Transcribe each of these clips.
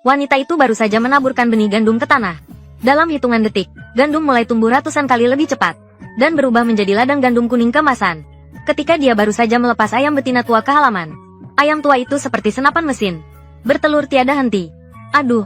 Wanita itu baru saja menaburkan benih gandum ke tanah. Dalam hitungan detik, gandum mulai tumbuh ratusan kali lebih cepat, dan berubah menjadi ladang gandum kuning keemasan. Ketika dia baru saja melepas ayam betina tua ke halaman, ayam tua itu seperti senapan mesin, bertelur tiada henti. Aduh,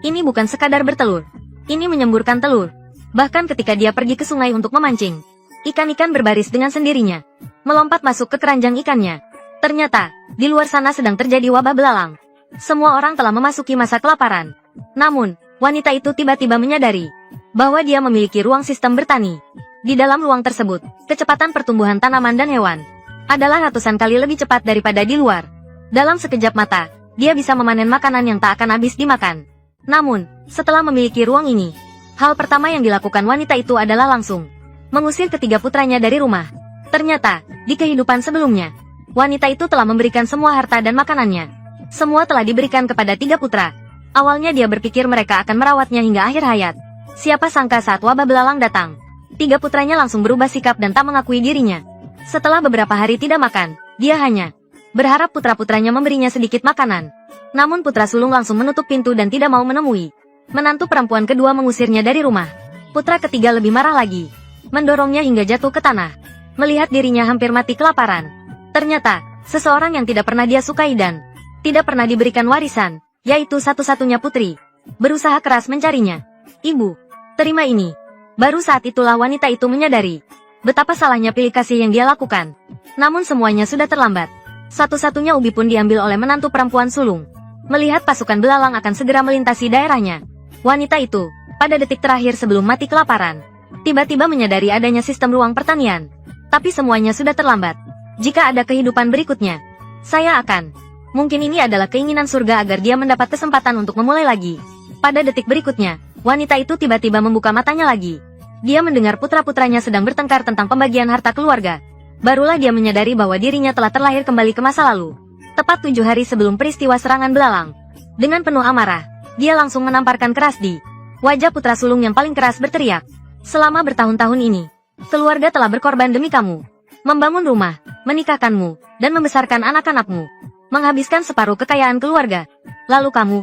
ini bukan sekadar bertelur. Ini menyemburkan telur. Bahkan ketika dia pergi ke sungai untuk memancing, ikan-ikan berbaris dengan sendirinya, melompat masuk ke keranjang ikannya. Ternyata, di luar sana sedang terjadi wabah belalang. Semua orang telah memasuki masa kelaparan. Namun, wanita itu tiba-tiba menyadari bahwa dia memiliki ruang sistem bertani. Di dalam ruang tersebut, kecepatan pertumbuhan tanaman dan hewan adalah ratusan kali lebih cepat daripada di luar. Dalam sekejap mata, dia bisa memanen makanan yang tak akan habis dimakan. Namun, setelah memiliki ruang ini, hal pertama yang dilakukan wanita itu adalah langsung mengusir ketiga putranya dari rumah. Ternyata, di kehidupan sebelumnya, wanita itu telah memberikan semua harta dan makanannya. Semua telah diberikan kepada 3 putra. Awalnya dia berpikir mereka akan merawatnya hingga akhir hayat. Siapa sangka saat wabah belalang datang, 3 putranya langsung berubah sikap dan tak mengakui dirinya. Setelah beberapa hari tidak makan, dia hanya berharap putra-putranya memberinya sedikit makanan. Namun putra sulung langsung menutup pintu dan tidak mau menemui. Menantu perempuan kedua mengusirnya dari rumah. Putra ketiga lebih marah lagi, mendorongnya hingga jatuh ke tanah. Melihat dirinya hampir mati kelaparan. Ternyata, seseorang yang tidak pernah dia sukai dan tidak pernah diberikan warisan, yaitu satu-satunya putri, berusaha keras mencarinya. Ibu, terima ini. Baru saat itulah wanita itu menyadari betapa salahnya pilih kasih yang dia lakukan. Namun semuanya sudah terlambat. Satu-satunya ubi pun diambil oleh menantu perempuan sulung. Melihat pasukan belalang akan segera melintasi daerahnya, wanita itu, pada detik terakhir sebelum mati kelaparan, tiba-tiba menyadari adanya sistem ruang pertanian. Tapi semuanya sudah terlambat. Jika ada kehidupan berikutnya, saya akan... Mungkin ini adalah keinginan surga agar dia mendapat kesempatan untuk memulai lagi. Pada detik berikutnya, wanita itu tiba-tiba membuka matanya lagi. Dia mendengar putra-putranya sedang bertengkar tentang pembagian harta keluarga. Barulah dia menyadari bahwa dirinya telah terlahir kembali ke masa lalu. Tepat 7 hari sebelum peristiwa serangan belalang. Dengan penuh amarah, dia langsung menamparkan keras di wajah putra sulung yang paling keras berteriak. Selama bertahun-tahun ini, keluarga telah berkorban demi kamu. Membangun rumah, menikahkanmu, dan membesarkan anak-anakmu. Menghabiskan separuh kekayaan keluarga. Lalu kamu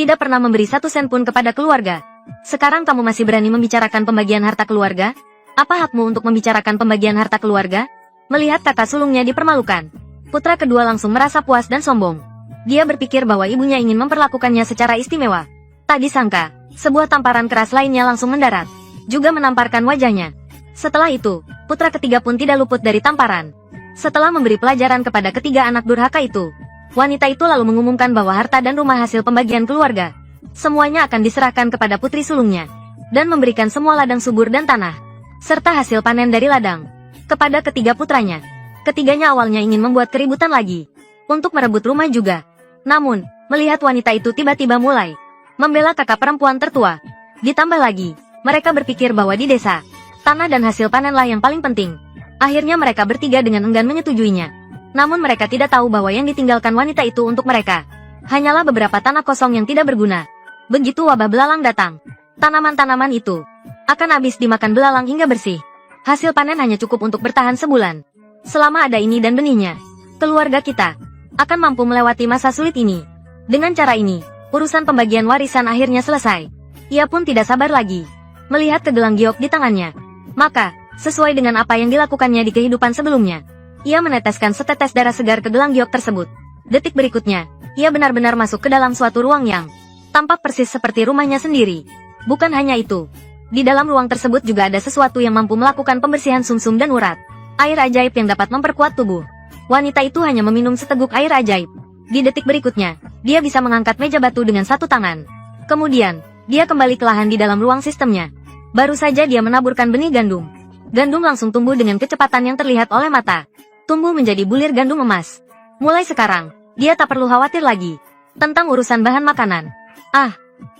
tidak pernah memberi 1 sen pun kepada keluarga. Sekarang kamu masih berani membicarakan pembagian harta keluarga? Apa hakmu untuk membicarakan pembagian harta keluarga? Melihat kakak sulungnya dipermalukan, putra kedua langsung merasa puas dan sombong. Dia berpikir bahwa ibunya ingin memperlakukannya secara istimewa. Tak disangka, sebuah tamparan keras lainnya langsung mendarat, juga menamparkan wajahnya. Setelah itu, putra ketiga pun tidak luput dari tamparan. Setelah memberi pelajaran kepada ketiga anak durhaka itu, wanita itu lalu mengumumkan bahwa harta dan rumah hasil pembagian keluarga semuanya akan diserahkan kepada putri sulungnya, dan memberikan semua ladang subur dan tanah, serta hasil panen dari ladang, kepada ketiga putranya. Ketiganya awalnya ingin membuat keributan lagi, untuk merebut rumah juga. Namun, melihat wanita itu tiba-tiba mulai membela kakak perempuan tertua. Ditambah lagi, mereka berpikir bahwa di desa, tanah dan hasil panenlah yang paling penting. Akhirnya mereka bertiga dengan enggan menyetujuinya. Namun mereka tidak tahu bahwa yang ditinggalkan wanita itu untuk mereka hanyalah beberapa tanah kosong yang tidak berguna. Begitu wabah belalang datang, tanaman-tanaman itu akan habis dimakan belalang hingga bersih. Hasil panen hanya cukup untuk bertahan sebulan. Selama ada ini dan benihnya, keluarga kita akan mampu melewati masa sulit ini. Dengan cara ini, urusan pembagian warisan akhirnya selesai. Ia pun tidak sabar lagi melihat kegelang giok di tangannya. Maka, sesuai dengan apa yang dilakukannya di kehidupan sebelumnya, ia meneteskan setetes darah segar ke gelang giok tersebut. Detik berikutnya, ia benar-benar masuk ke dalam suatu ruang yang tampak persis seperti rumahnya sendiri. Bukan hanya itu, di dalam ruang tersebut juga ada sesuatu yang mampu melakukan pembersihan sumsum dan urat. Air ajaib yang dapat memperkuat tubuh. Wanita itu hanya meminum seteguk air ajaib. Di detik berikutnya, dia bisa mengangkat meja batu dengan 1 tangan. Kemudian, dia kembali ke lahan di dalam ruang sistemnya. Baru saja dia menaburkan benih gandum. Gandum langsung tumbuh dengan kecepatan yang terlihat oleh mata. Tumbuh menjadi bulir gandum emas. Mulai sekarang, dia tak perlu khawatir lagi tentang urusan bahan makanan.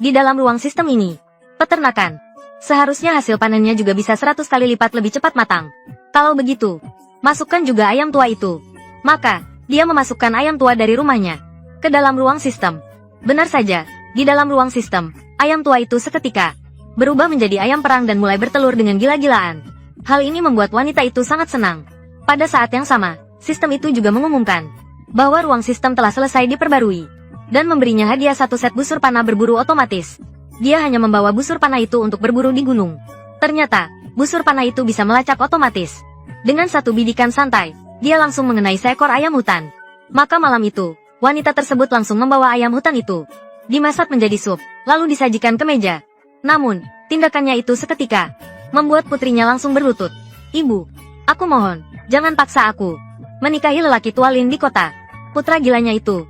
Di dalam ruang sistem ini, peternakan, seharusnya hasil panennya juga bisa 100 kali lipat lebih cepat matang. Kalau begitu, masukkan juga ayam tua itu. Maka, dia memasukkan ayam tua dari rumahnya ke dalam ruang sistem. Benar saja, di dalam ruang sistem, ayam tua itu seketika berubah menjadi ayam perang dan mulai bertelur dengan gila-gilaan. Hal ini membuat wanita itu sangat senang. Pada saat yang sama, sistem itu juga mengumumkan bahwa ruang sistem telah selesai diperbarui. dan memberinya hadiah satu set busur panah berburu otomatis. Dia hanya membawa busur panah itu untuk berburu di gunung. Ternyata, busur panah itu bisa melacak otomatis. Dengan satu bidikan santai, dia langsung mengenai seekor ayam hutan. Maka malam itu, wanita tersebut langsung membawa ayam hutan itu. Dimasak menjadi sup, lalu disajikan ke meja. Namun, tindakannya itu seketika membuat putrinya langsung berlutut. "Ibu, aku mohon, jangan paksa aku menikahi lelaki tualin di kota." Putra gilanya itu,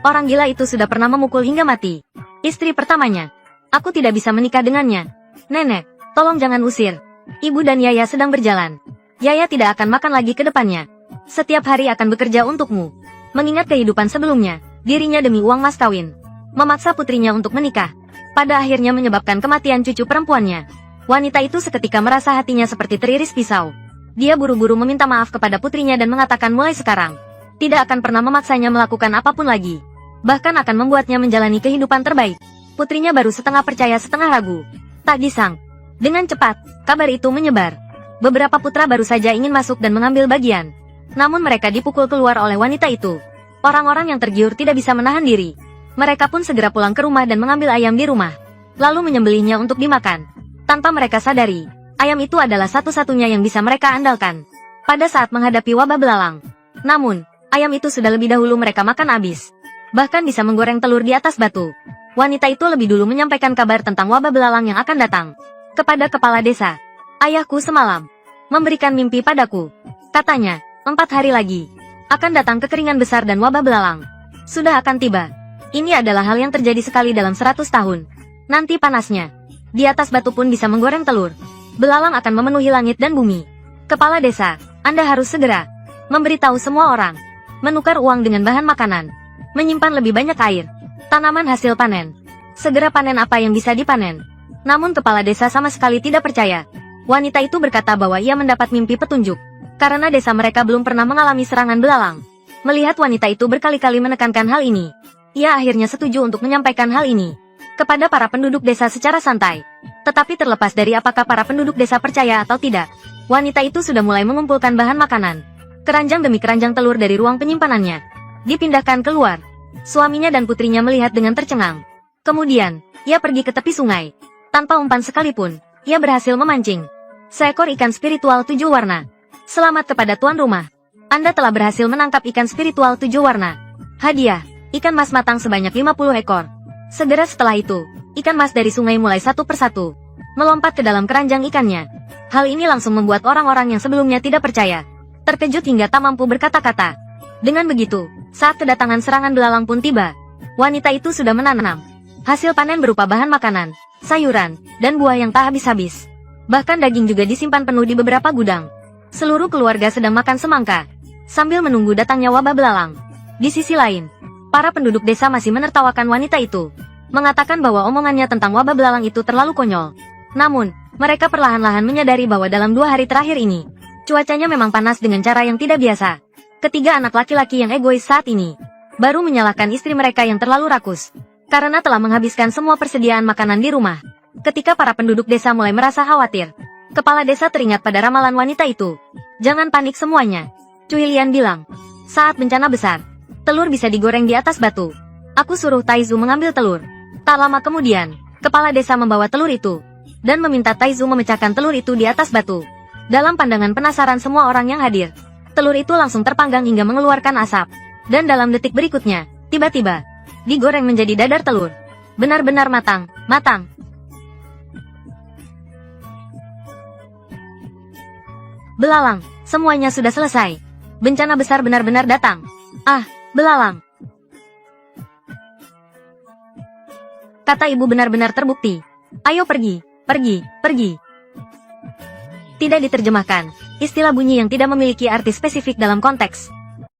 orang gila itu sudah pernah memukul hingga mati istri pertamanya. "Aku tidak bisa menikah dengannya. Nenek, tolong jangan usir. Ibu dan Yaya sedang berjalan. Yaya tidak akan makan lagi ke depannya. Setiap hari akan bekerja untukmu." Mengingat kehidupan sebelumnya, dirinya demi uang mas kawin memaksa putrinya untuk menikah. Pada akhirnya menyebabkan kematian cucu perempuannya. Wanita itu seketika merasa hatinya seperti teriris pisau. Dia buru-buru meminta maaf kepada putrinya dan mengatakan mulai sekarang tidak akan pernah memaksanya melakukan apapun lagi. Bahkan akan membuatnya menjalani kehidupan terbaik. Putrinya baru setengah percaya setengah ragu. Tak disang. Dengan cepat, kabar itu menyebar. Beberapa putra baru saja ingin masuk dan mengambil bagian. Namun mereka dipukul keluar oleh wanita itu. Orang-orang yang tergiur tidak bisa menahan diri. Mereka pun segera pulang ke rumah dan mengambil ayam di rumah. Lalu menyembelihnya untuk dimakan. Tanpa mereka sadari, ayam itu adalah satu-satunya yang bisa mereka andalkan pada saat menghadapi wabah belalang. Namun, ayam itu sudah lebih dahulu mereka makan habis. Bahkan bisa menggoreng telur di atas batu. Wanita itu lebih dulu menyampaikan kabar tentang wabah belalang yang akan datang kepada kepala desa. "Ayahku semalam memberikan mimpi padaku. Katanya, 4 hari lagi akan datang kekeringan besar dan wabah belalang sudah akan tiba. Ini adalah hal yang terjadi sekali dalam 100 tahun. Nanti panasnya di atas batu pun bisa menggoreng telur. Belalang akan memenuhi langit dan bumi. Kepala desa, Anda harus segera memberitahu semua orang, menukar uang dengan bahan makanan, menyimpan lebih banyak air, tanaman hasil panen. Segera panen apa yang bisa dipanen." Namun kepala desa sama sekali tidak percaya. Wanita itu berkata bahwa ia mendapat mimpi petunjuk, karena desa mereka belum pernah mengalami serangan belalang. Melihat wanita itu berkali-kali menekankan hal ini, ia akhirnya setuju untuk menyampaikan hal ini kepada para penduduk desa secara santai. Tetapi terlepas dari apakah para penduduk desa percaya atau tidak, wanita itu sudah mulai mengumpulkan bahan makanan. Keranjang demi keranjang telur dari ruang penyimpanannya dipindahkan keluar. Suaminya dan putrinya melihat dengan tercengang. Kemudian, ia pergi ke tepi sungai. Tanpa umpan sekalipun, ia berhasil memancing seekor ikan spiritual 7 warna. "Selamat kepada tuan rumah. Anda telah berhasil menangkap ikan spiritual 7 warna. Hadiah, ikan mas matang sebanyak 50 ekor. Segera setelah itu, ikan mas dari sungai mulai satu persatu melompat ke dalam keranjang ikannya. Hal ini langsung membuat orang-orang yang sebelumnya tidak percaya terkejut hingga tak mampu berkata-kata. Dengan begitu, saat kedatangan serangan belalang pun tiba, wanita itu sudah menanam hasil panen berupa bahan makanan, sayuran, dan buah yang tak habis-habis. Bahkan daging juga disimpan penuh di beberapa gudang. Seluruh keluarga sedang makan semangka sambil menunggu datangnya wabah belalang. Di sisi lain, para penduduk desa masih menertawakan wanita itu, mengatakan bahwa omongannya tentang wabah belalang itu terlalu konyol. Namun, mereka perlahan-lahan menyadari bahwa dalam 2 hari terakhir ini, cuacanya memang panas dengan cara yang tidak biasa. Ketiga anak laki-laki yang egois saat ini baru menyalahkan istri mereka yang terlalu rakus karena telah menghabiskan semua persediaan makanan di rumah. Ketika para penduduk desa mulai merasa khawatir, kepala desa teringat pada ramalan wanita itu. "Jangan panik semuanya," Cui Lian bilang. "Saat bencana besar, telur bisa digoreng di atas batu. Aku suruh Taizu mengambil telur." Tak lama kemudian, kepala desa membawa telur itu dan meminta Taizu memecahkan telur itu di atas batu. Dalam pandangan penasaran semua orang yang hadir, telur itu langsung terpanggang hingga mengeluarkan asap. Dan dalam detik berikutnya, tiba-tiba digoreng menjadi dadar telur. Benar-benar matang. "Belalang, semuanya sudah selesai. Bencana besar benar-benar datang. Belalang," kata ibu, "benar-benar terbukti. Ayo pergi. Tidak diterjemahkan. Istilah bunyi yang tidak memiliki arti spesifik dalam konteks